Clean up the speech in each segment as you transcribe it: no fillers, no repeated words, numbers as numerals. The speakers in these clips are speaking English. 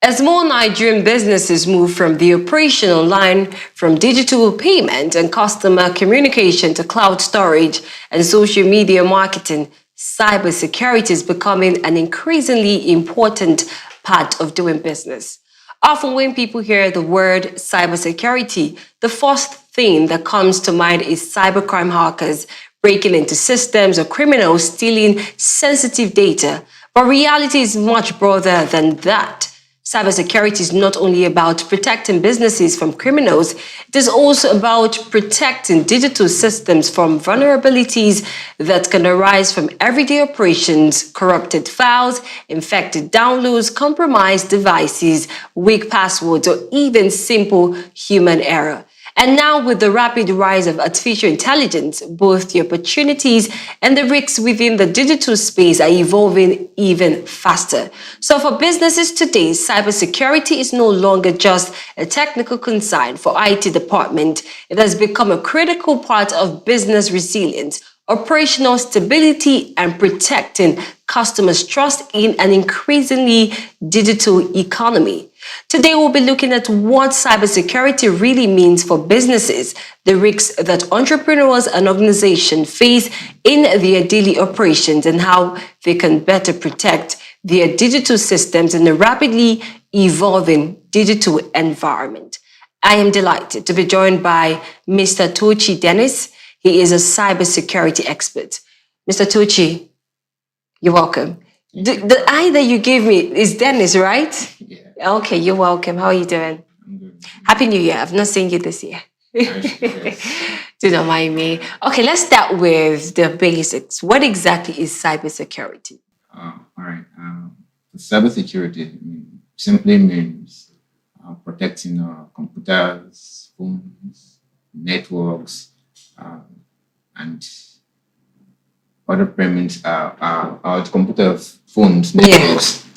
As more Nigerian businesses move from the operational line, from digital payment and customer communication to cloud storage and social media marketing, cybersecurity is becoming an increasingly important part of doing business. Often when people hear the word cybersecurity, the first thing that comes to mind is cybercrime hackers breaking into systems or criminals stealing sensitive data. But reality is much broader than that. Cybersecurity is not only about protecting businesses from criminals, it is also about protecting digital systems from vulnerabilities that can arise from everyday operations, corrupted files, infected downloads, compromised devices, weak passwords, or even simple human error. And now, with the rapid rise of artificial intelligence, both the opportunities and the risks within the digital space are evolving even faster. So for businesses today, cybersecurity is no longer just a technical concern for IT department. It has become a critical part of business resilience, operational stability, and protecting customers' trust in an increasingly digital economy. Today, we'll be looking at what cybersecurity really means for businesses, the risks that entrepreneurs and organizations face in their daily operations, and how they can better protect their digital systems in a rapidly evolving digital environment. I am delighted to be joined by Mr. Tochi Dennis. He is a cybersecurity expert. Mr. Tochi, you're welcome. The eye that you gave me is Dennis, right? Yeah. Okay, you're welcome. How are you doing? I'm good. Happy New Year. I've not seen you this year. Yes. Do not mind me. Okay, let's start with the basics. What exactly is cybersecurity? All right. Cybersecurity simply means protecting computers, phones, networks, and other payments, our computers, phones, networks,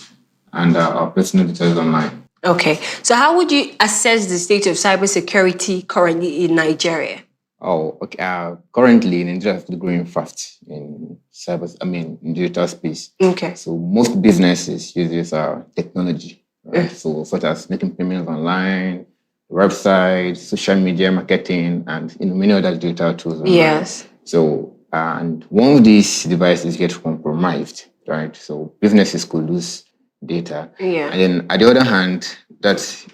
and our personal details online. Okay, so how would you assess the state of cybersecurity currently in Nigeria? Oh, okay. Currently, Nigeria is still growing fast in in digital space. Okay. So most businesses use this technology, right? So such as making payments online, websites, social media marketing, and many other digital tools. Online. Yes. So and once these devices get compromised, right? So businesses could lose data. Yeah. And then at the other hand, as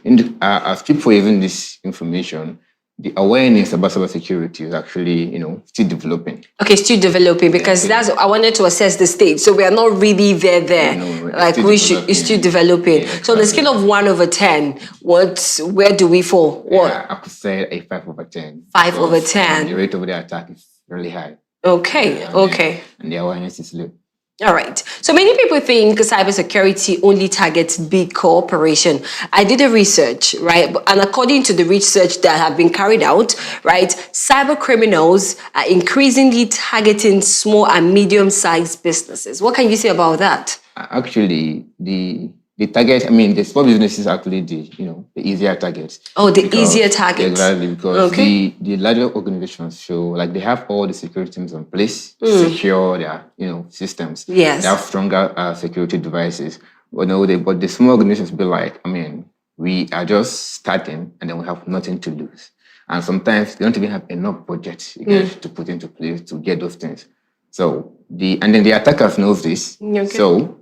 people using this information, the awareness about cybersecurity is actually, still developing. Okay, still developing because I wanted to assess the state. So we are not really there. Like it's still developing. Yeah, so on the scale of 1/10, where do we fall? Yeah, I could say a 5/10. 5/10. The rate of the attack is really high. Okay, okay. And the awareness is low. All right. So many people think cybersecurity only targets big corporation. I did a research, right? And according to the research that have been carried out, right, cyber criminals are increasingly targeting small and medium-sized businesses. What can you say about that? Actually, the target, the small businesses are actually the easier targets. Oh, easier targets. Exactly, because the larger organizations show like they have all the security teams in place to secure their systems. Yes. They have stronger security devices. But the small organizations be like, we are just starting and then we have nothing to lose. And sometimes they don't even have enough budget to put into place to get those things. So and then the attackers knows this. Okay. So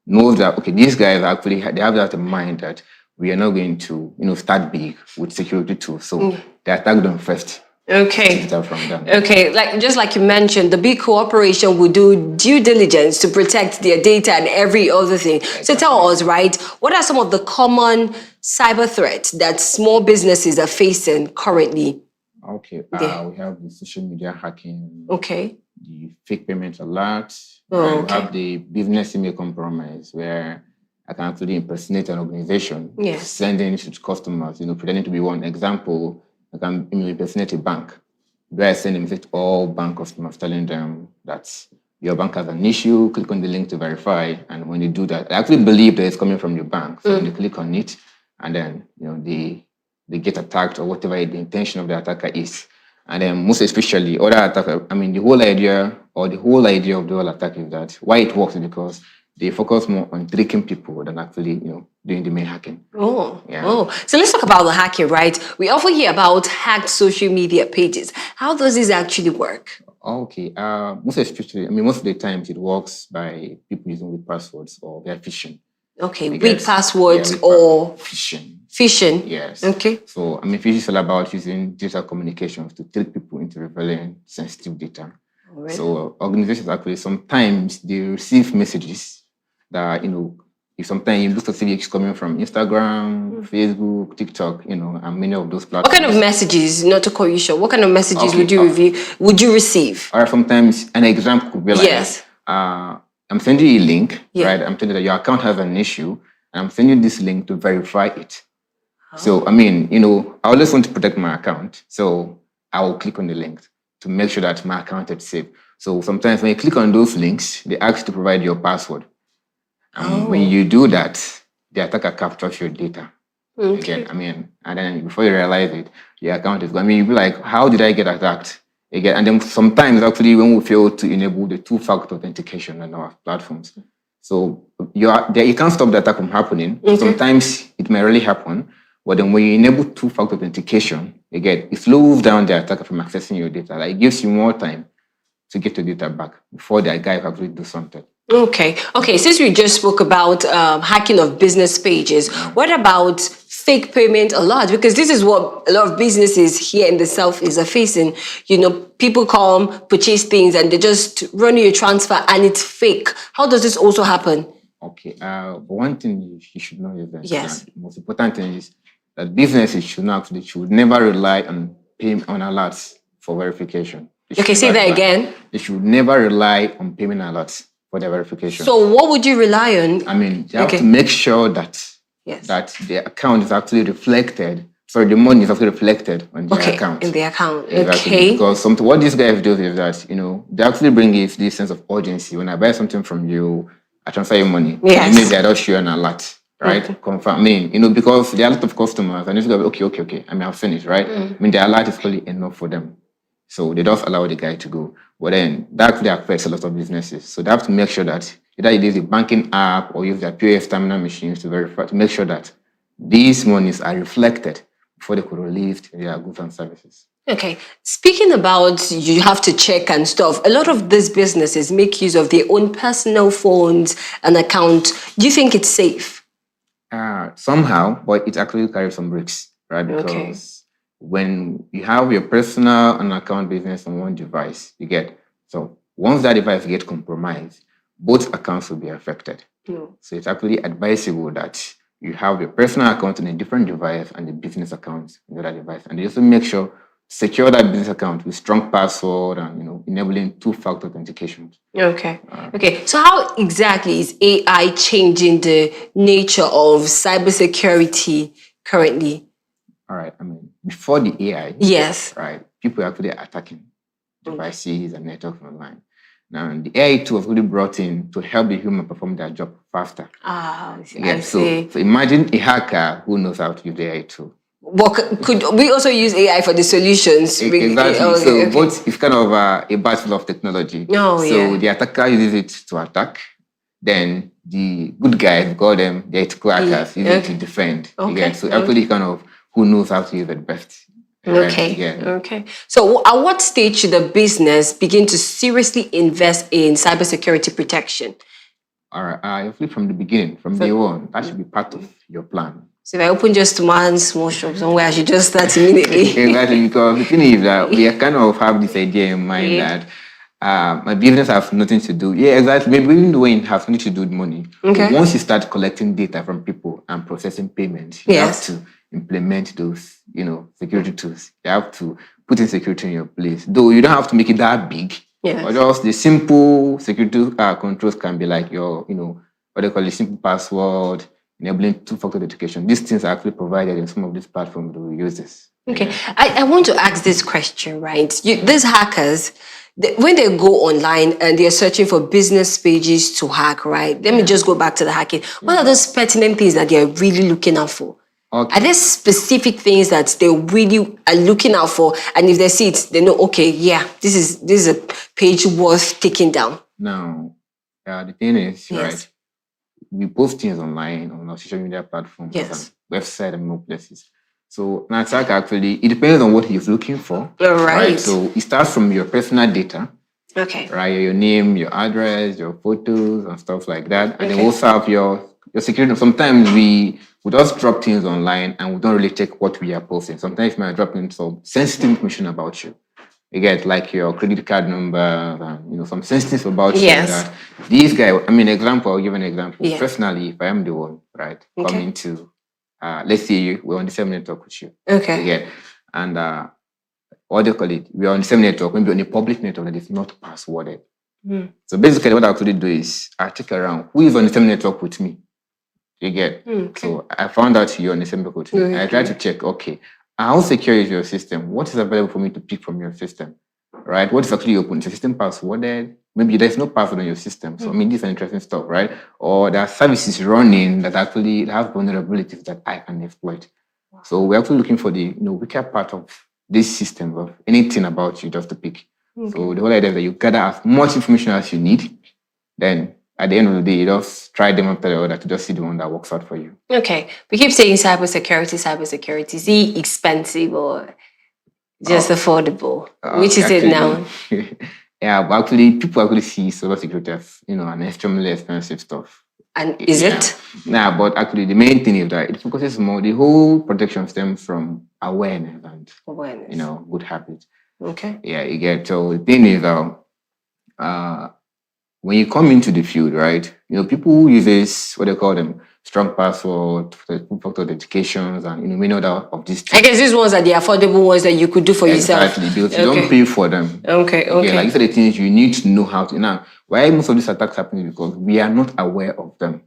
knows that these guys actually they have that in mind that we are not going to start big with security tools, so they attack them first. Okay. Start from them. Okay, just like you mentioned, the big corporation will do due diligence to protect their data and every other thing. Exactly. So tell us, right, what are some of the common cyber threats that small businesses are facing currently? Okay, we have the social media hacking. Okay. The fake payment alerts. We have the business email compromise where I can actually impersonate an organization, sending it to customers, pretending to be one. Example, I can impersonate a bank, where I send a message to all bank customers telling them that your bank has an issue, click on the link to verify. And when they do that, I actually believe that it's coming from your bank. So when they click on it, and then they get attacked or whatever the intention of the attacker is. And then most especially other attacker, the whole idea of the whole attack is that why it works is because they focus more on tricking people than actually, doing the main hacking. Oh. So let's talk about the hacking, right? We often hear about hacked social media pages. How does this actually work? Okay. Most of the times it works by people using weak passwords or via phishing. Okay, weak passwords or phishing. Phishing. Yes. Okay. So phishing is all about using digital communications to trick people into revealing sensitive data. Right. So organizations actually sometimes they receive messages that sometimes it looks as if it's coming from Instagram, Facebook, TikTok, and many of those platforms. What kind of messages? Not to call you short. What kind of messages would you receive? Or sometimes an example could be like, yes, I'm sending you a link, right? I'm telling you that your account has an issue, and I'm sending you this link to verify it. Oh. So I always want to protect my account, so I will click on the link to make sure that my account is safe. So sometimes when you click on those links, they ask you to provide your password. And when you do that, the attacker captures your data. Okay. Again, and then before you realize it, your account is gone. You'll be like, how did I get attacked? Again, and then sometimes actually when we fail to enable the two-factor authentication on our platforms, so you can't stop the attack from happening. Okay. Sometimes it may really happen, but then when you enable two-factor authentication, again, it slows down the attacker from accessing your data. Like, it gives you more time to get your data back before the guy actually do something. Okay. Since we just spoke about hacking of business pages, what about fake payment alerts? Because this is what a lot of businesses here in the South are facing. People come, purchase things, and they just run you a transfer, and it's fake. How does this also happen? Okay. One thing you should know is that the most important thing is that businesses should never rely on alerts for verification. Okay, say that again. They should never rely on payment alerts for their verification. So what would you rely on? You have to make sure that that the account is actually reflected. So the money is actually reflected on the account. In the account. Exactly. Okay. Because what these guys do is that, they actually bring this sense of urgency. When I buy something from you, I transfer your money. Yes. Maybe I don't share an alert, right? Okay. Confirm. Because there are a lot of customers and it's going to be, okay. I've finished, right? The alert is probably enough for them. So they don't allow the guy to go. But then that actually affects a lot of businesses. So they have to make sure that either you use a banking app or use their POS terminal machines to verify, to make sure that these monies are reflected before they could release their goods and services. Okay. Speaking about you have to check and stuff, a lot of these businesses make use of their own personal phones and account. Do you think it's safe? Somehow, but it actually carries some risks, right? Because when you have your personal and account business on one device, so once that device gets compromised, both accounts will be affected. So it's actually advisable that you have your personal account on a different device and the business account on the other device. And you also make sure secure that business account with strong password and enabling two-factor authentication. Okay. So how exactly is AI changing the nature of cybersecurity currently? All right. Before the AI, yes, right, people are actually attacking devices and networks online. Now, the AI tool was really brought in to help the human perform their job faster. I see. So imagine a hacker who knows how to use the AI tool. Could we also use AI for the solutions? Exactly. Both is kind of a battle of technology. The attacker uses it to attack. Then the good guys, call them the ethical hackers, use it to defend. So everybody kind of who knows how to use it best. Okay. So at what stage should a business begin to seriously invest in cybersecurity protection? All right. From the beginning, from day one, that should be part of your plan. So if I open just one small shop somewhere, I should just start immediately. Exactly, because the thing is that we kind of have this idea in mind that my business has nothing to do. Yeah, exactly. Maybe even though it has nothing to do with money. But once you start collecting data from people and processing payments, you have to implement those, security tools. You have to put in security in your place. Though you don't have to make it that big. Or just the simple security controls can be like your, what they call a simple password, enabling two-factor authentication. These things are actually provided in some of these platforms that we use this. Okay. I want to ask this question, right? These hackers, when they go online and they're searching for business pages to hack, right? Let me just go back to the hacking. What are those pertinent things that they're really looking out for? Okay. Are there specific things that they really are looking out for? And if they see it, they know, this is a page worth taking down. Now, the thing is, right, we post things online on our social media platforms and website and more places. So an attacker actually, it depends on what he's looking for. Right. So it starts from your personal data. Okay. Right, your name, your address, your photos and stuff like that. And then we also have your security. Sometimes we just drop things online and we don't really check what we are posting. Sometimes we might drop in some sensitive information about you. You get like your credit card number and some sensitive about you. That these guys, I'll give an example. Yeah. Personally, if I am the one, right, coming to let's say we're on the same network with you. Okay. You get and what do you call it? We are on the same network, maybe on a public network that is not passworded. So basically what I actually do is I check around who is on the same network with me. You get? So I found out you're on the same network with me. I try to check, okay, how secure is your system? What is available for me to pick from your system? Right? What is actually open? Is your system passworded? Maybe there's no password on your system. So this is interesting stuff, right? Or there are services running that actually have vulnerabilities that I can exploit. So we're actually looking for the weaker part of this system of anything about you just to pick. So the whole idea is that you gather as much information as you need. Then at the end of the day, you just try them after the other to just see the one that works out for you. Okay. We keep saying cybersecurity. Is it expensive or just affordable? Which is it now? Yeah, but actually, people actually see cybersecurity as, an extremely expensive stuff. And is it? Nah, but actually, the main thing is that it focuses more, the whole protection stems from awareness and, good habits. Okay. Yeah, you get. So the thing is, when you come into the field, right, people use this, what they call them, strong password, two-factor authentications, and many other of these things. I guess these ones are the affordable ones that you could do for yourself. Exactly, because you don't pay for them. Okay. Like these are the things you need to know how to. Now, why most of these attacks happen is because we are not aware of them.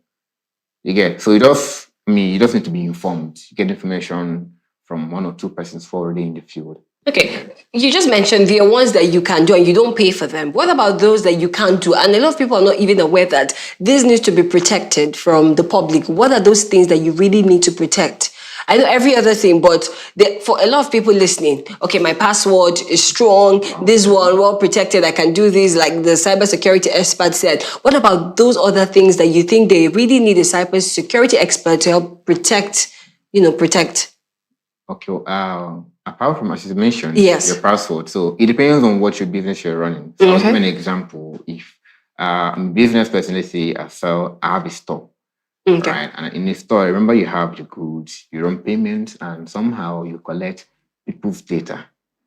You get? So you just need to be informed. You get information from one or two persons already in the field. Okay, you just mentioned there are ones that you can do and you don't pay for them. What about those that you can't do? And a lot of people are not even aware that this needs to be protected from the public. What are those things that you really need to protect? I know every other thing, but for a lot of people listening, okay, my password is strong, this one well protected, I can do this, like the cybersecurity expert said. What about those other things that you think they really need a cybersecurity expert to help protect? Okay, apart from, as you mentioned, your password. So it depends on what your business you're running. So I'll give an example. If I'm a business person, let's say I have a store. Right? And in a store, remember you have your goods, you run payments, and somehow you collect people's data.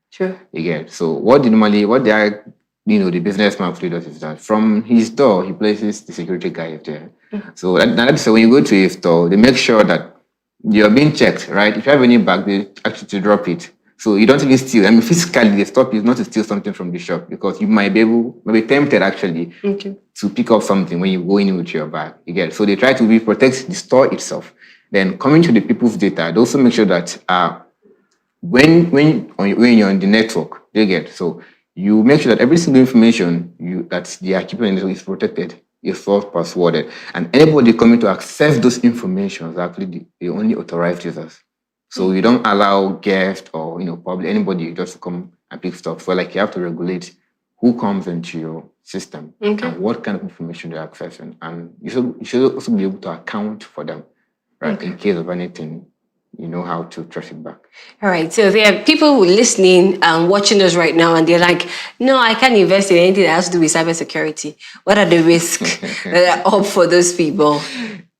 Sure. You get. So the businessman actually does is that from his door, he places the security guy there. So that's when you go to a store, they make sure that you're being checked, right? If you have any bag, they actually to drop it. So you don't even steal. Physically, they stop you not to steal something from the shop because you might be tempted actually to pick up something when you go in with your bag. You get. So they try to protect the store itself. Then coming to the people's data, they also make sure that when you're on the network, you get. So you make sure that every single information that they are keeping in the network is protected. Is passworded, and anybody coming to access those information is actually the only authorized users. So you don't allow guests or public anybody just to come and pick stuff. So like you have to regulate who comes into your system and what kind of information they're accessing, and you should also be able to account for them, right? In case of anything, you know how to trace it back. All right. So there are people listening and watching us right now, and they're like, no, I can't invest in anything that has to do with cybersecurity. What are the risks that are up for those people?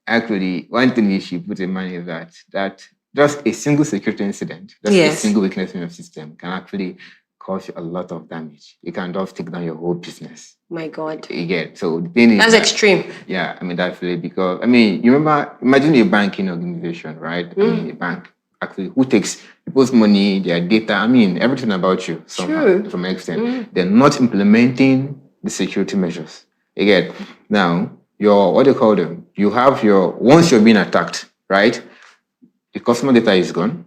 Actually, one thing you should put in mind is that just a single security incident, a single weakness in your system can actually cause you a lot of damage. It can just take down your whole business. My God. You get. So the thing is that's extreme. Yeah, that's really because you remember, imagine a banking organization, right? A bank actually who takes people's money, their data, everything about you somehow to some extent. They're not implementing the security measures. You get. Now, what do you call them? You have once you're being attacked, right? The customer data is gone,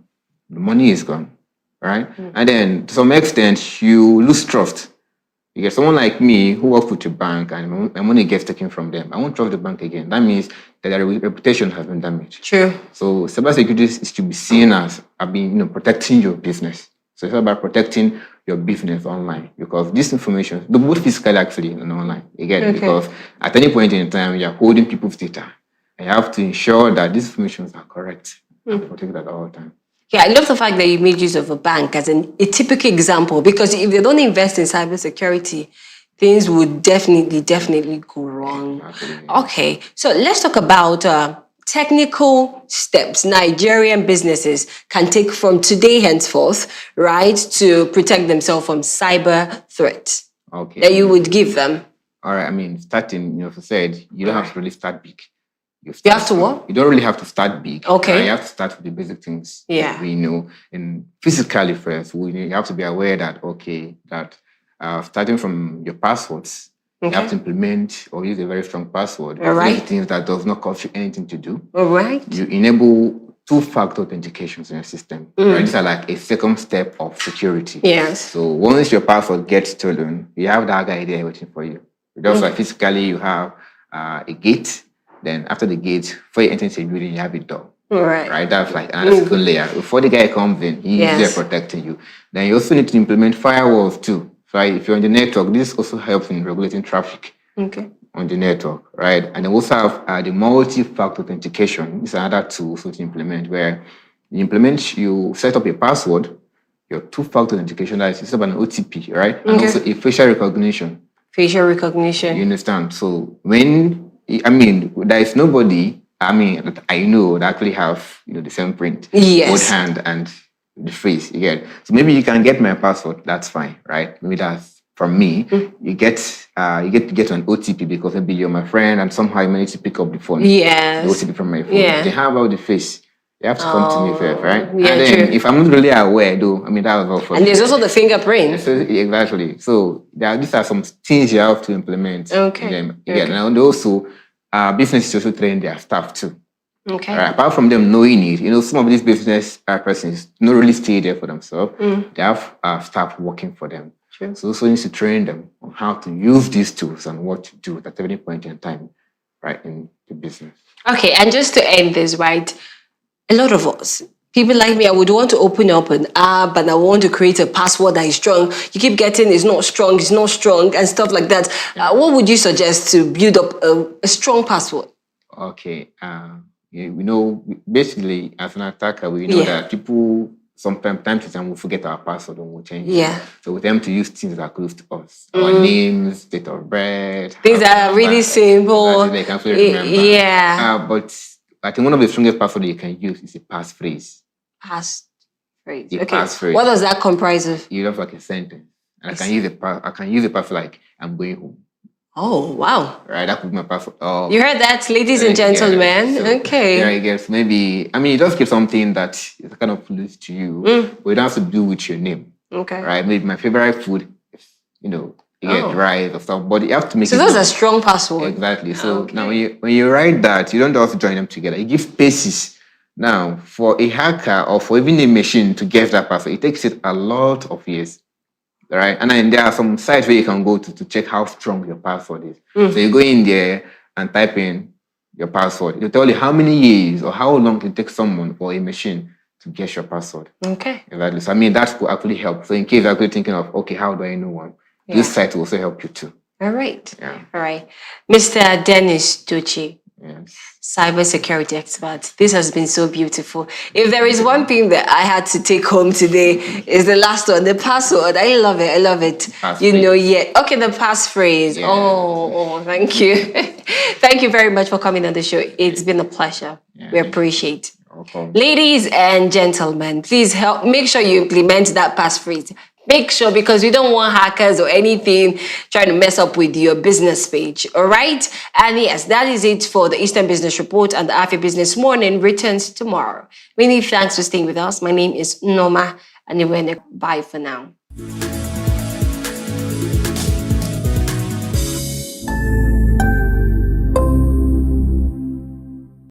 the money is gone, right? And then to some extent, you lose trust. You get someone like me who works with a bank and my money gets taken from them. I won't trust the bank again. That means that their reputation has been damaged. True. So cybersecurity is to be seen as being, protecting your business. So it's about protecting your business online because this information, both physically actually and online, again, because at any point in time, you're holding people's data. you have to ensure that these informations are correct and protect at all times. Yeah, I love the fact that you made use of a bank as a typical example, because if they don't invest in cybersecurity, things would definitely go wrong. Exactly. Okay, so let's talk about technical steps Nigerian businesses can take from today henceforth, right, to protect themselves from cyber threats that you would give them. All right, I mean, starting, as I said, you don't have to really start big. You have to what? You don't really have to start big. Okay. You have to start with the basic things Yeah. that we know. And physically first, you have to be aware that, starting from your passwords, you have to implement or use a very strong password. All right. Things that does not cost you anything to do. All right. You enable two-factor authentications in your system. Right? These are like a second step of security. Yes. So once your password gets stolen, you have that guy there waiting for you. Just like physically, you have a gate. Then after the gate, before you enter into a building, you have a door. Right? That's like another second layer. Before the guy comes in, he's there protecting you. Then you also need to implement firewalls too. Right? If you're on the network, this also helps in regulating traffic on the network, right? And then we also have the multi-factor authentication. This is another tool to implement where you set up a password, your two-factor authentication, that is set up an OTP, right? And also a facial recognition. Facial recognition. You understand? So there is nobody, that I know that actually have, the same print. Yes. Both hand and the face, you get. So maybe you can get my password, that's fine, right? Maybe that's from me. You get to get an OTP because maybe you're my friend and somehow you manage to pick up the phone. Yes. The OTP from my phone. Yeah. Then how about the face? You have to come to me first, right? Yeah, and then true. if I'm not really aware, though, that was all for And there's also the fingerprint. So, exactly. So these are some things you have to implement. Okay. And also, businesses also train their staff too. Okay. Right? Apart from them knowing it, some of these business persons don't really stay there for themselves. They have staff working for them. True. So also needs to train them on how to use these tools and what to do at every point in time, right, in the business. Okay, and just to end this, right, a lot of us, people like me, I would want to open up an app and I want to create a password that is strong. You keep getting it's not strong, and stuff like that. What would you suggest to build up a strong password? Okay. Basically, as an attacker, we know that people sometimes time to time will forget our password and we'll change it. So we tend to use things that are close to us. Our names, date of birth. These are really simple. They can fully remember. Yeah. But I think one of the strongest passwords you can use is a passphrase. Passphrase. Okay. Passphrase. What does that comprise of? You have like a sentence. And I can use a password like I'm going home. Oh, wow. Right, that could be my password. You heard that, ladies and gentlemen? So, okay. I guess maybe, you just give something that is kind of close to you, but you don't have to do with your name. Okay. Right, maybe my favorite food is, you get rice or stuff, but you have to make it. So that's a strong password. Exactly. So now when you write that, you don't just join them together. You give spaces. Now, for a hacker or for even a machine to guess that password, it takes it a lot of years. Right, and then there are some sites where you can go to check how strong your password is. So you go in there and type in your password. It'll tell you how many years or how long it takes someone or a machine to guess your password. Okay. Exactly. So that could actually help. So in case you're actually thinking of, okay, how do I know one? This site will also help you too. All right. Yeah. All right. Mr. Dennis Duchi. Yes. Cybersecurity expert. This has been so beautiful. If there is one thing that I had to take home today, is the last one, the password. I love it. Passphrase. Okay, the passphrase. Yeah. Oh, thank you. Thank you very much for coming on the show. It's been a pleasure. Yeah. We appreciate it. Okay. Ladies and gentlemen, please make sure you implement that passphrase. Make sure, because we don't want hackers or anything trying to mess up with your business page. All right? And yes, that is it for the Eastern Business Report, and the Afia Business Morning returns tomorrow. Many thanks for staying with us. My name is Noma, and bye for now.